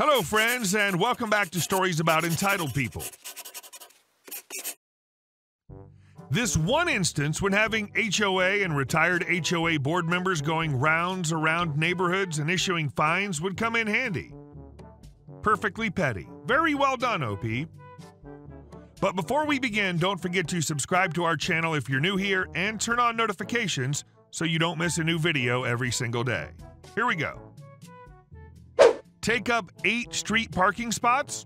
Hello, friends, and welcome back to Stories About Entitled People. This one instance when having HOA and retired HOA board members going rounds around neighborhoods and issuing fines would come in handy. Perfectly petty. Very well done, OP. But before we begin, don't forget to subscribe to our channel if you're new here and turn on notifications so you don't miss a new video every single day. Here we go. Take up 8 street parking spots?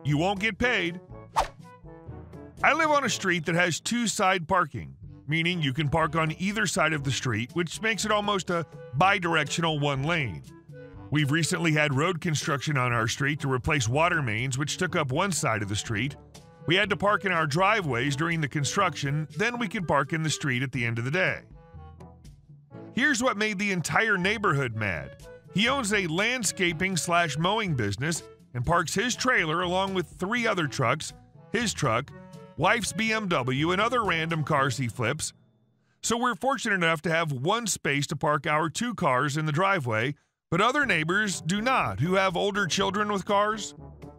You won't get paid. I live on a street that has 2 side parking, meaning you can park on either side of the street, which makes it almost a bi-directional 1 lane. We've recently had road construction on our street to replace water mains, which took up 1 side of the street. We had to park in our driveways during the construction, then we could park in the street at the end of the day. Here's what made the entire neighborhood mad. He owns a landscaping/mowing business and parks his trailer along with 3 other trucks, his truck, wife's BMW, and other random cars he flips. So we're fortunate enough to have 1 space to park our 2 cars in the driveway, but other neighbors do not who have older children with cars.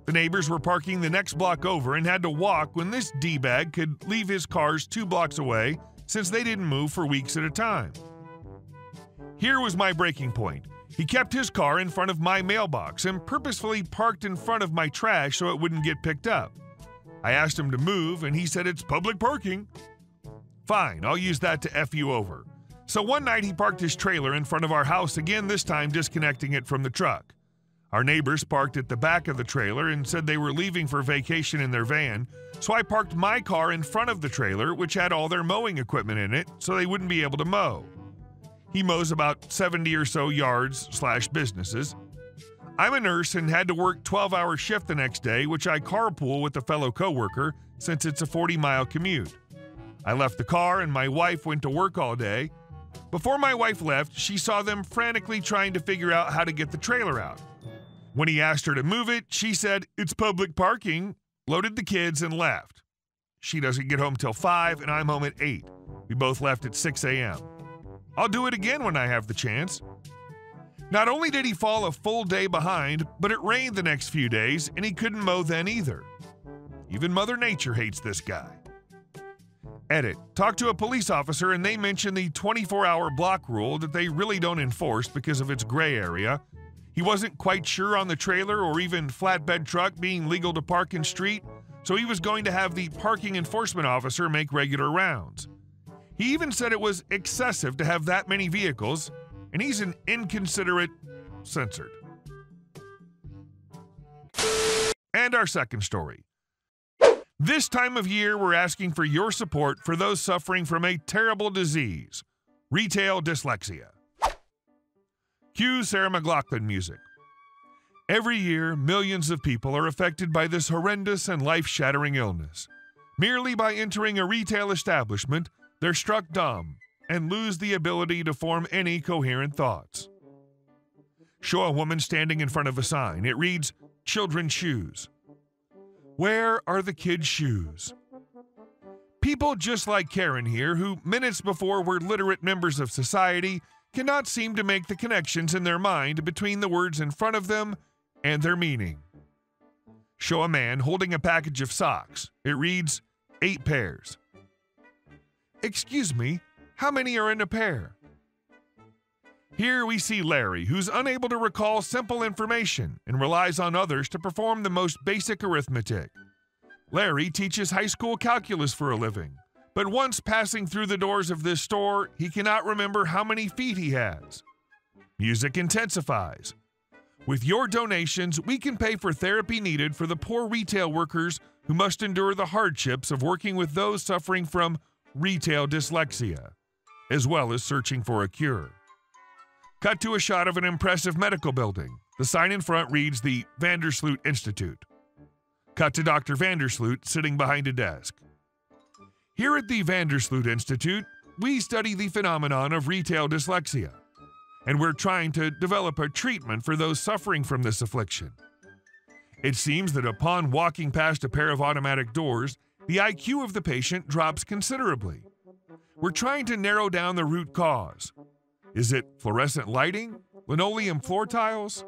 The neighbors were parking the next block over and had to walk when this D-bag could leave his cars 2 blocks away since they didn't move for weeks at a time. Here was my breaking point. He kept his car in front of my mailbox and purposefully parked in front of my trash so it wouldn't get picked up. I asked him to move, and he said it's public parking. Fine, I'll use that to F you over. So one night he parked his trailer in front of our house again, this time disconnecting it from the truck. Our neighbors parked at the back of the trailer and said they were leaving for vacation in their van, so I parked my car in front of the trailer, which had all their mowing equipment in it, so they wouldn't be able to mow. He mows about 70 or so yards/businesses. I'm a nurse and had to work 12-hour shift the next day, which I carpool with a fellow coworker since it's a 40-mile commute. I left the car and my wife went to work all day. Before my wife left, she saw them frantically trying to figure out how to get the trailer out. When he asked her to move it, she said, "It's public parking," loaded the kids, and left. She doesn't get home till 5 and I'm home at 8. We both left at 6 a.m. I'll do it again when I have the chance. Not only did he fall a full day behind, but it rained the next few days and he couldn't mow then either. Even Mother Nature hates this guy. Edit. Talk to a police officer and they mention the 24-hour block rule that they really don't enforce because of its gray area. He wasn't quite sure on the trailer or even flatbed truck being legal to park in street, so he was going to have the parking enforcement officer make regular rounds. He even said it was excessive to have that many vehicles, and he's an inconsiderate censored. And our second story. This time of year, we're asking for your support for those suffering from a terrible disease, retail dyslexia. Cue Sarah McLachlan music. Every year, millions of people are affected by this horrendous and life-shattering illness. Merely by entering a retail establishment, they're struck dumb and lose the ability to form any coherent thoughts. Show a woman standing in front of a sign. It reads, "Children's shoes." Where are the kids' shoes? People just like Karen here, who minutes before were literate members of society, cannot seem to make the connections in their mind between the words in front of them and their meaning. Show a man holding a package of socks. It reads, 8 pairs. Excuse me, how many are in a pair? Here we see Larry, who's unable to recall simple information and relies on others to perform the most basic arithmetic. Larry teaches high school calculus for a living, but once passing through the doors of this store, he cannot remember how many feet he has. Music intensifies. With your donations, we can pay for therapy needed for the poor retail workers who must endure the hardships of working with those suffering from retail dyslexia, as well as searching for a cure. Cut to a shot of an impressive medical building. The sign in front reads the Vandersloot Institute. Cut to Dr. Vandersloot sitting behind a desk. Here at the Vandersloot Institute, we study the phenomenon of retail dyslexia, and we're trying to develop a treatment for those suffering from this affliction. It seems that upon walking past a pair of automatic doors, the IQ of the patient drops considerably. We're trying to narrow down the root cause. Is it fluorescent lighting? Linoleum floor tiles?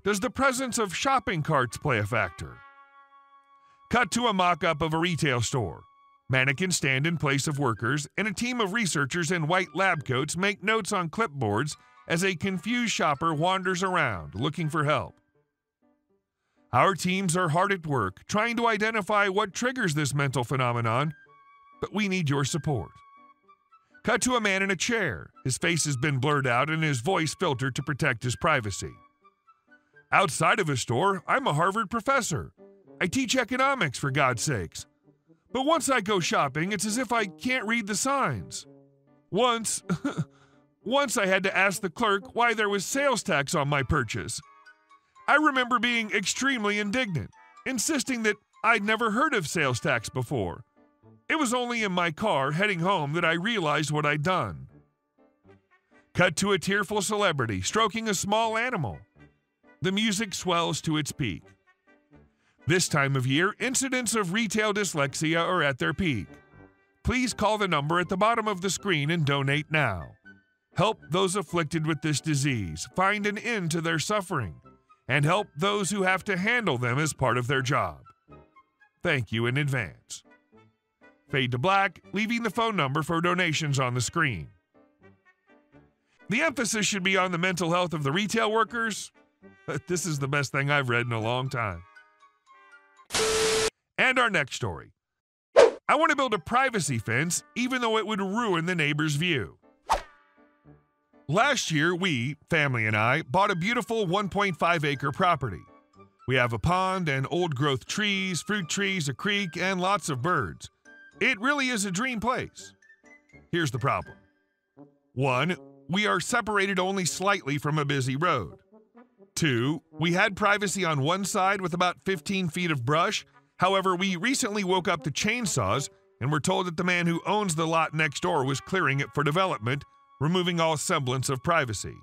Does the presence of shopping carts play a factor? Cut to a mock-up of a retail store. Mannequins stand in place of workers, and a team of researchers in white lab coats make notes on clipboards as a confused shopper wanders around looking for help. Our teams are hard at work trying to identify what triggers this mental phenomenon, but we need your support. Cut to a man in a chair. His face has been blurred out and his voice filtered to protect his privacy. Outside of a store, I'm a Harvard professor. I teach economics, for God's sakes. But once I go shopping, it's as if I can't read the signs. Once I had to ask the clerk why there was sales tax on my purchase. I remember being extremely indignant, insisting that I'd never heard of sales tax before. It was only in my car heading home that I realized what I'd done. Cut to a tearful celebrity stroking a small animal. The music swells to its peak. This time of year, incidents of retail dyslexia are at their peak. Please call the number at the bottom of the screen and donate now. Help those afflicted with this disease find an end to their suffering, and help those who have to handle them as part of their job. Thank you in advance. Fade to black, leaving the phone number for donations on the screen. The emphasis should be on the mental health of the retail workers, but this is the best thing I've read in a long time. And our next story. I want to build a privacy fence even though it would ruin the neighbor's view. Last year, we, family and I, bought a beautiful 1.5-acre property. We have a pond and old-growth trees, fruit trees, a creek, and lots of birds. It really is a dream place. Here's the problem. 1, we are separated only slightly from a busy road. 2, we had privacy on one side with about 15 feet of brush. However, we recently woke up to chainsaws and were told that the man who owns the lot next door was clearing it for development, removing all semblance of privacy.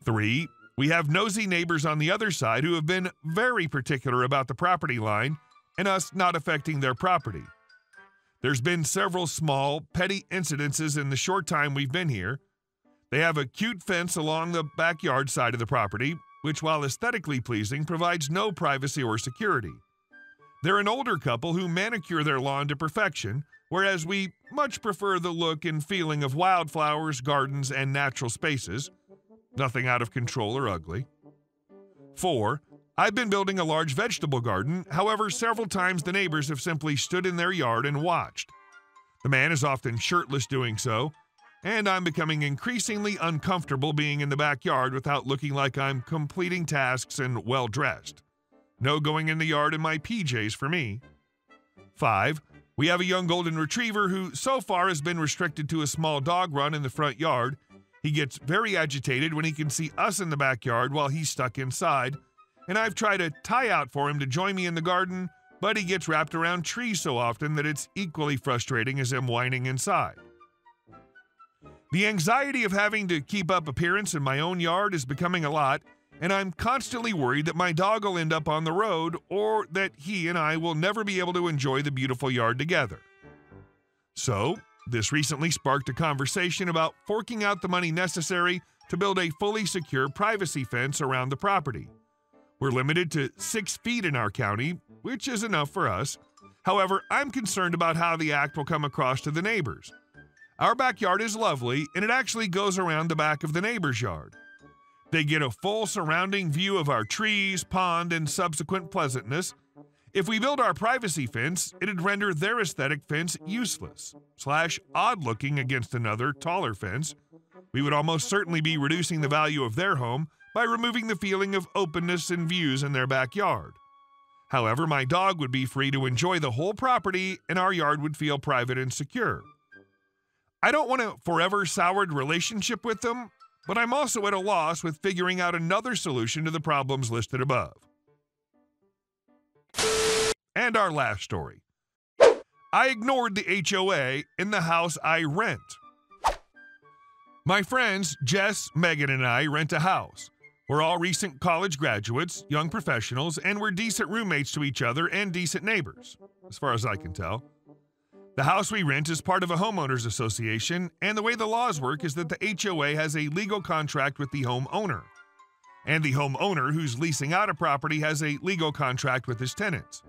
3, we have nosy neighbors on the other side who have been very particular about the property line and us not affecting their property. There's been several small, petty incidences in the short time we've been here. They have a cute fence along the backyard side of the property, which, while aesthetically pleasing, provides no privacy or security. They're an older couple who manicure their lawn to perfection, whereas we much prefer the look and feeling of wildflowers, gardens, and natural spaces. Nothing out of control or ugly. 4, I've been building a large vegetable garden. However, several times the neighbors have simply stood in their yard and watched. The man is often shirtless doing so, and I'm becoming increasingly uncomfortable being in the backyard without looking like I'm completing tasks and well-dressed. No going in the yard in my PJs for me. 5, we have a young golden retriever who so far has been restricted to a small dog run in the front yard. He gets very agitated when he can see us in the backyard while he's stuck inside, and I've tried to tie out for him to join me in the garden, but he gets wrapped around trees so often that it's equally frustrating as him whining inside. The anxiety of having to keep up appearance in my own yard is becoming a lot, and I'm constantly worried that my dog will end up on the road or that he and I will never be able to enjoy the beautiful yard together. So, this recently sparked a conversation about forking out the money necessary to build a fully secure privacy fence around the property. We're limited to 6 feet in our county, which is enough for us. However, I'm concerned about how the act will come across to the neighbors. Our backyard is lovely, and it actually goes around the back of the neighbor's yard. They get a full surrounding view of our trees, pond, and subsequent pleasantness. If we build our privacy fence, it'd render their aesthetic fence useless, / odd-looking against another, taller fence. We would almost certainly be reducing the value of their home by removing the feeling of openness and views in their backyard. However, my dog would be free to enjoy the whole property, and our yard would feel private and secure. I don't want a forever soured relationship with them, but I'm also at a loss with figuring out another solution to the problems listed above. And our last story. I ignored the HOA in the house I rent. My friends Jess, Megan, and I rent a house. We're all recent college graduates, young professionals, and we're decent roommates to each other and decent neighbors, as far as I can tell. The house we rent is part of a homeowners association, and the way the laws work is that the HOA has a legal contract with the homeowner. and the homeowner who's leasing out a property has a legal contract with his tenants.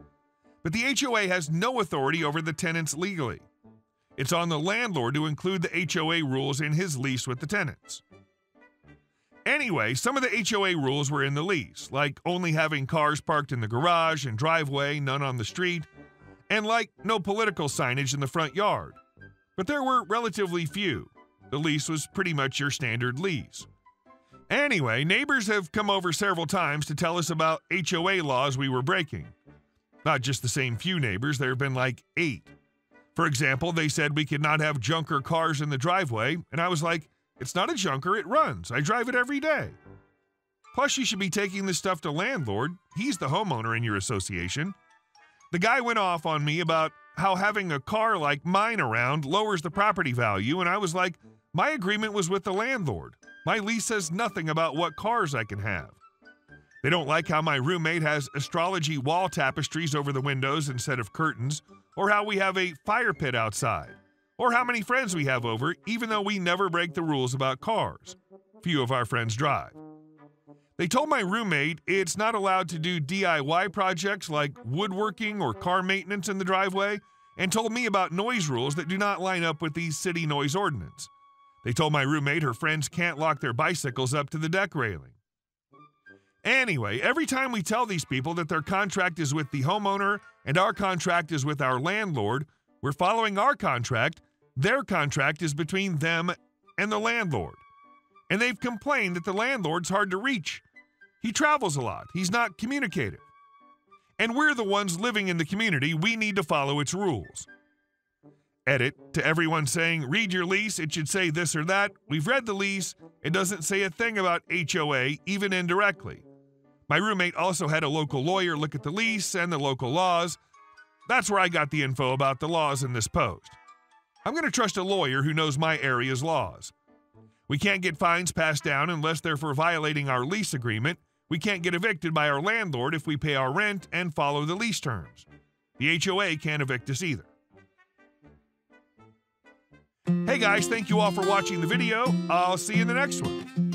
But the HOA has no authority over the tenants legally. It's on the landlord to include the HOA rules in his lease with the tenants. Anyway, some of the HOA rules were in the lease, like only having cars parked in the garage and driveway, none on the street, and like no political signage in the front yard. But there were relatively few. The lease was pretty much your standard lease. Anyway, neighbors have come over several times to tell us about HOA laws we were breaking. Not just the same few neighbors, there have been like 8. For example, they said we could not have junker cars in the driveway, and I was like, it's not a junker, it runs. I drive it every day. Plus, you should be taking this stuff to landlord. He's the homeowner in your association. The guy went off on me about how having a car like mine around lowers the property value, and I was like, my agreement was with the landlord. My lease says nothing about what cars I can have. They don't like how my roommate has astrology wall tapestries over the windows instead of curtains, or how we have a fire pit outside, or how many friends we have over, even though we never break the rules about cars. Few of our friends drive. They told my roommate it's not allowed to do DIY projects like woodworking or car maintenance in the driveway, and told me about noise rules that do not line up with the city noise ordinance. They told my roommate her friends can't lock their bicycles up to the deck railing. Anyway, every time we tell these people that their contract is with the homeowner and our contract is with our landlord, we're following our contract, their contract is between them and the landlord. And they've complained that the landlord's hard to reach. He travels a lot, he's not communicative. And we're the ones living in the community, we need to follow its rules. Edit, to everyone saying, read your lease, it should say this or that. We've read the lease, it doesn't say a thing about HOA, even indirectly. My roommate also had a local lawyer look at the lease and the local laws. That's where I got the info about the laws in this post. I'm going to trust a lawyer who knows my area's laws. We can't get fines passed down unless they're for violating our lease agreement. We can't get evicted by our landlord if we pay our rent and follow the lease terms. The HOA can't evict us either. Hey guys, thank you all for watching the video. I'll see you in the next one.